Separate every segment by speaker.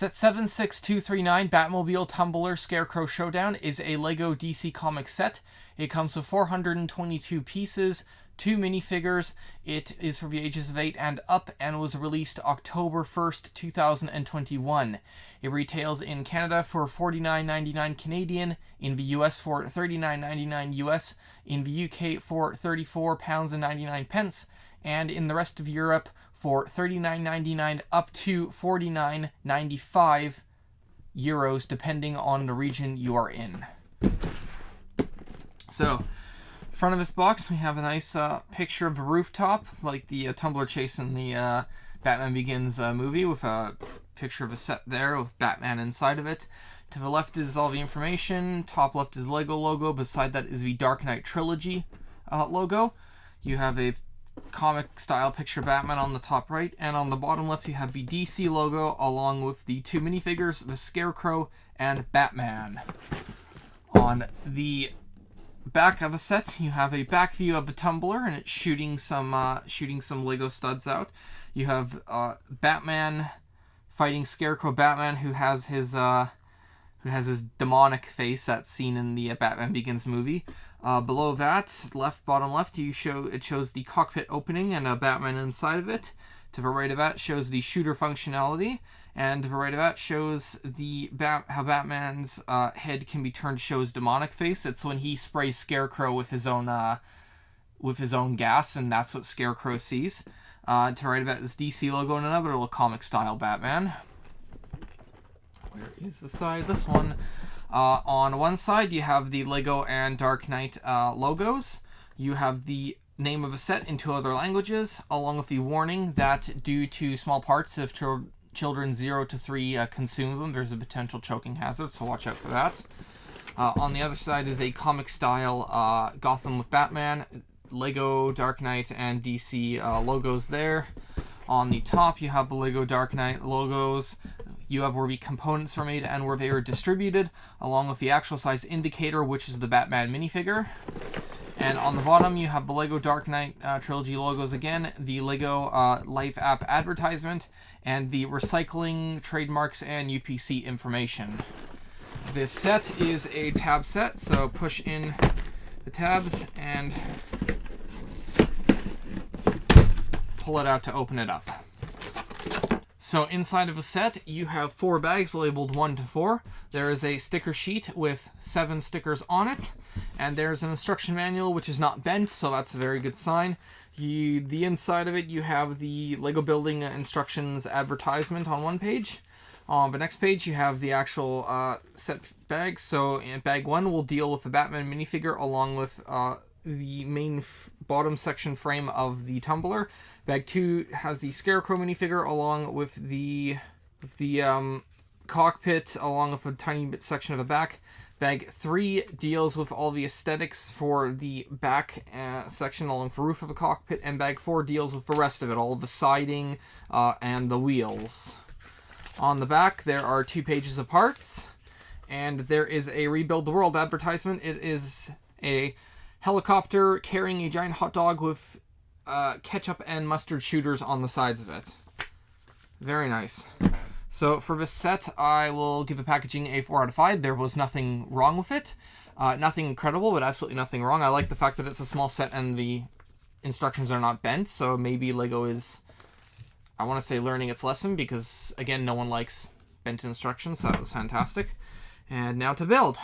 Speaker 1: Set 76239 Batmobile Tumbler Scarecrow Showdown is a LEGO DC Comics set. It comes with 422 pieces, 2 minifigures. It is for the ages of 8 and up and was released October 1st, 2021. It retails in Canada for $49.99 Canadian, in the US for $39.99 US, in the UK for £34.99, and in the rest of Europe for $39.99 up to $49.95 euros, depending on the region you are in. So, front of this box, we have a nice picture of the rooftop, like the Tumbler chase in the Batman Begins movie, with a picture of a set there with Batman inside of it. To the left is all the information. Top left is LEGO logo. Beside that is the Dark Knight Trilogy logo. You have a comic style picture of Batman on the top right, and on the bottom left you have the DC logo along with the 2 minifigures, the Scarecrow and Batman. On the back of the set, you have a back view of the Tumbler, and it's shooting some Lego studs out. You have Batman fighting Scarecrow Batman, who has his demonic face that's seen in the Batman Begins movie. Below that, bottom left, it shows the cockpit opening and a Batman inside of it. To the right of that shows the shooter functionality, and to the right of that shows how Batman's head can be turned to show his demonic face. It's when he sprays Scarecrow with his own gas, and that's what Scarecrow sees. To the right of that is DC logo and another little comic style Batman. Where is the side? This one. On one side, you have the LEGO and Dark Knight logos. You have the name of a set in 2 other languages, along with the warning that due to small parts, if children 0 to 3 consume them, there's a potential choking hazard, so watch out for that. On the other side is a comic style Gotham with Batman, LEGO, Dark Knight, and DC logos there. On the top, you have the LEGO Dark Knight logos. You have where the components were made and where they were distributed, along with the actual size indicator, which is the Batman minifigure. And on the bottom, you have the LEGO Dark Knight Trilogy logos again, the LEGO Life app advertisement, and the recycling, trademarks, and UPC information. This set is a tab set, so push in the tabs and pull it out to open it up. So inside of a set, you have 4 bags labeled 1 to 4. There is a sticker sheet with 7 stickers on it, and there's an instruction manual which is not bent, so that's a very good sign. The inside of it, you have the LEGO building instructions advertisement on one page. On the next page, you have the actual set bags. So in bag 1 will deal with the Batman minifigure along with the main bottom section frame of the Tumbler. Bag 2 has the Scarecrow minifigure along with the cockpit along with a tiny bit section of the back. Bag 3 deals with all the aesthetics for the back section along the roof of the cockpit, and bag 4 deals with the rest of it, all of the siding and the wheels. On the back, there are 2 pages of parts, and there is a Rebuild the World advertisement. It is a helicopter carrying a giant hot dog with ketchup and mustard shooters on the sides of it. Very nice. So for this set, I will give the packaging a 4 out of 5. There was nothing wrong with it. Nothing incredible, but absolutely nothing wrong. I like the fact that it's a small set and the instructions are not bent, so maybe LEGO is, I want to say, learning its lesson, because, again, no one likes bent instructions, so that was fantastic. And now to build.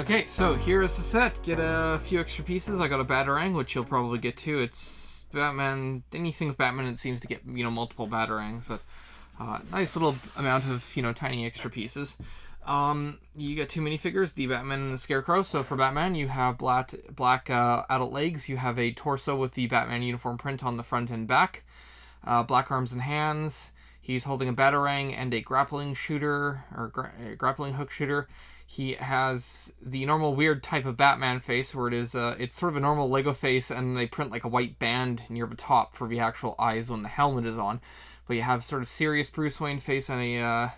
Speaker 1: Okay, so here's the set. Get a few extra pieces. I got a Batarang, which you'll probably get too. It's Batman. Anything with Batman, it seems to get, multiple Batarangs. So, nice little amount of, tiny extra pieces. You get two minifigures, the Batman and the Scarecrow. So for Batman, you have black adult legs. You have a torso with the Batman uniform print on the front and back. Black arms and hands. He's holding a Batarang and a grappling shooter, or grappling hook shooter. He has the normal weird type of Batman face, where it's sort of a normal Lego face, and they print like a white band near the top for the actual eyes when the helmet is on. But you have sort of serious Bruce Wayne face and a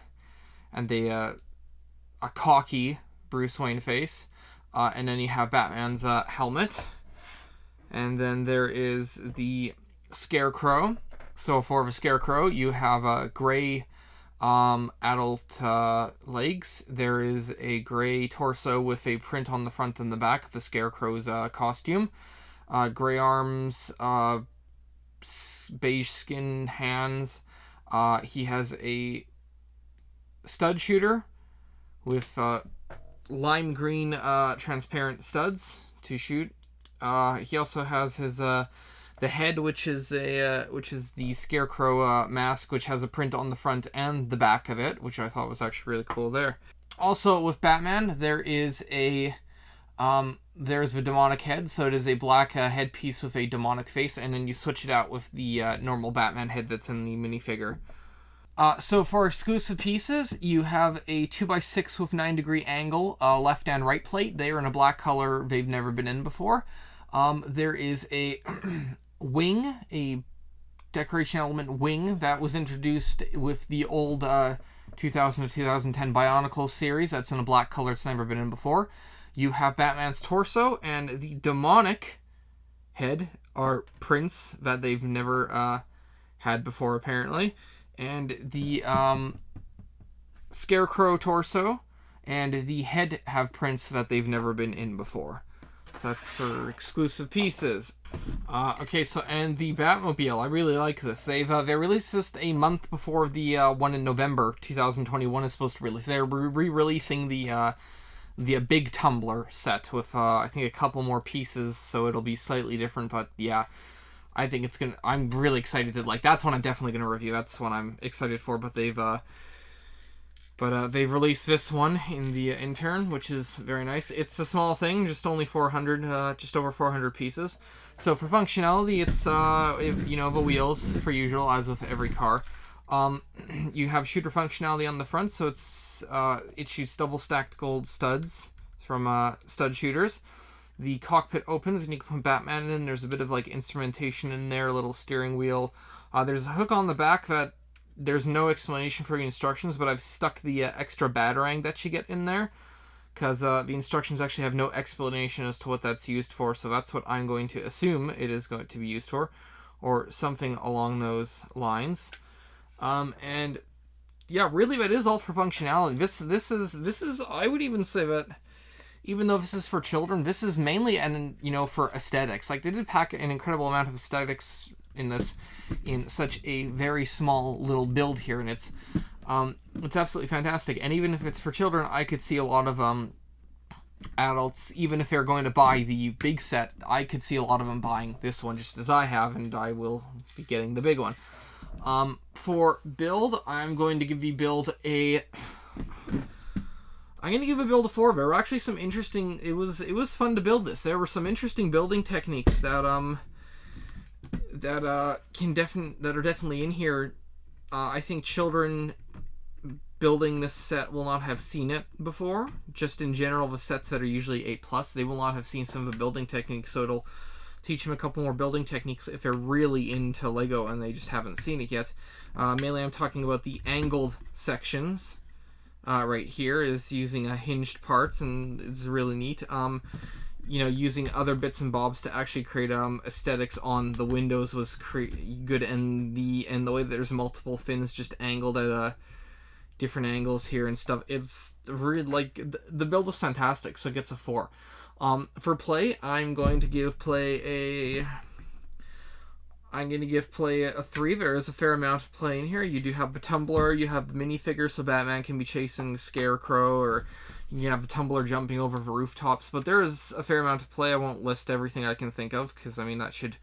Speaker 1: cocky Bruce Wayne face, and then you have Batman's helmet, and then there is the Scarecrow. So for the Scarecrow, you have a gray adult legs. There is a gray torso with a print on the front and the back of the Scarecrow's costume. Gray arms, beige skin hands. He has a stud shooter with lime green transparent studs to shoot. He also has his the head, which is the Scarecrow mask, which has a print on the front and the back of it, which I thought was actually really cool there. Also with Batman, there's the demonic head, so it is a black headpiece with a demonic face, and then you switch it out with the normal Batman head that's in the minifigure. So for exclusive pieces, you have a 2x6 with 9-degree angle, left and right plate. They are in a black color they've never been in before. There is a wing, a decoration element wing that was introduced with the old 2000 to 2010 Bionicle series. That's in a black color. It's never been in before. You have Batman's torso, and the demonic head are prints that they've never had before, apparently. And the Scarecrow torso and the head have prints that they've never been in before. So that's for exclusive pieces. Okay, so and the Batmobile, I really like this. They released this a month before the one in November 2021 is supposed to release. They're re-releasing the big Tumbler set with I think a couple more pieces, so it'll be slightly different. But yeah, I think it's gonna. I'm really excited to that's one I'm definitely gonna review. That's one I'm excited for. But they've released this one in the intern, which is very nice. It's a small thing, just only 400, just over 400 pieces. So for functionality, it's the wheels per usual, as with every car. You have shooter functionality on the front, so it shoots double stacked gold studs from stud shooters. The cockpit opens and you can put Batman in. There's a bit of instrumentation in there, a little steering wheel. There's a hook on the back that there's no explanation for the instructions, but I've stuck the extra Batarang that you get in there, because the instructions actually have no explanation as to what that's used for, so that's what I'm going to assume it is going to be used for, or something along those lines. And yeah, really that is all for functionality. This is I would even say that even though this is for children, this is mainly for aesthetics. They did pack an incredible amount of aesthetics in this, in such a very small little build here, and it's absolutely fantastic. And even if it's for children, I could see a lot of adults, even if they're going to buy the big set, I could see a lot of them buying this one just as I have, and I will be getting the big one. For build, I'm going to give the build a 4. There were actually some interesting. It was fun to build this. There were some interesting building techniques that are definitely in here. I think children building this set will not have seen it before. Just in general, the sets that are usually 8+, they will not have seen some of the building techniques, so it'll teach them a couple more building techniques if they're really into Lego and they just haven't seen it yet. Mainly I'm talking about the angled sections. Right here is using hinged parts, and it's really neat. Using other bits and bobs to actually create aesthetics on the windows was good, and the way that there's multiple fins just angled at different angles here and stuff. It's really the build was fantastic, so it gets a 4. For play, I'm going to give play I'm going to give play a 3. There is a fair amount of play in here. You do have the Tumbler, you have the minifigure, so Batman can be chasing the Scarecrow, or you can have the Tumbler jumping over the rooftops. But there is a fair amount of play. I won't list everything I can think of, because, I mean, I shouldn't,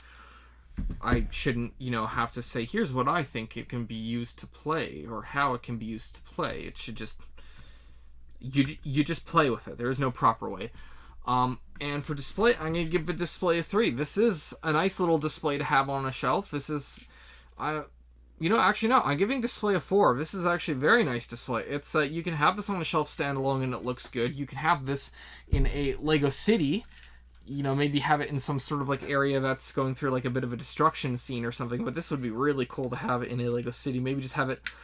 Speaker 1: have to say, here's what I think it can be used to play, or how it can be used to play. It should just... You just play with it. There is no proper way. And for display, I'm going to give the display a 3. This is a nice little display to have on a shelf. This is, actually no, I'm giving display a 4. This is actually a very nice display. It's, you can have this on a shelf standalone and it looks good. You can have this in a Lego City, maybe have it in some sort of like area that's going through like a bit of a destruction scene or something, but this would be really cool to have it in a Lego City. Maybe just have it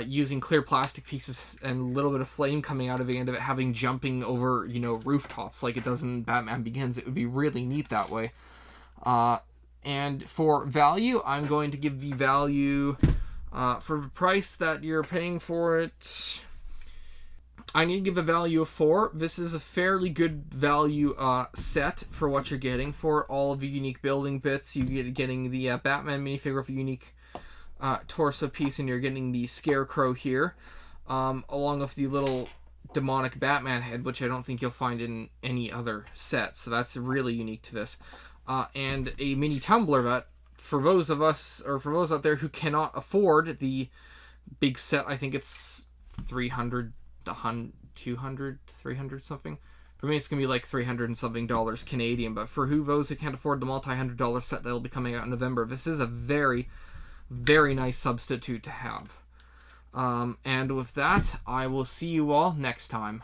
Speaker 1: using clear plastic pieces and a little bit of flame coming out of the end of it, having jumping over, rooftops like it does in Batman Begins. It would be really neat that way. And for value, I'm going to give the value, for the price that you're paying for it, I'm going to give a value of 4. This is a fairly good value set for what you're getting for all of the unique building bits. You're getting the Batman minifigure with a unique torso piece, and you're getting the Scarecrow here, along with the little demonic Batman head, which I don't think you'll find in any other set, so that's really unique to this. And a mini tumbler that, for those of us, or for those out there who cannot afford the big set, I think it's 300, 200, 300 something. For me, it's going to be like 300 and something dollars Canadian, but for those who can't afford the multi-$100 set that'll be coming out in November, this is a very, very nice substitute to have. And with that, I will see you all next time.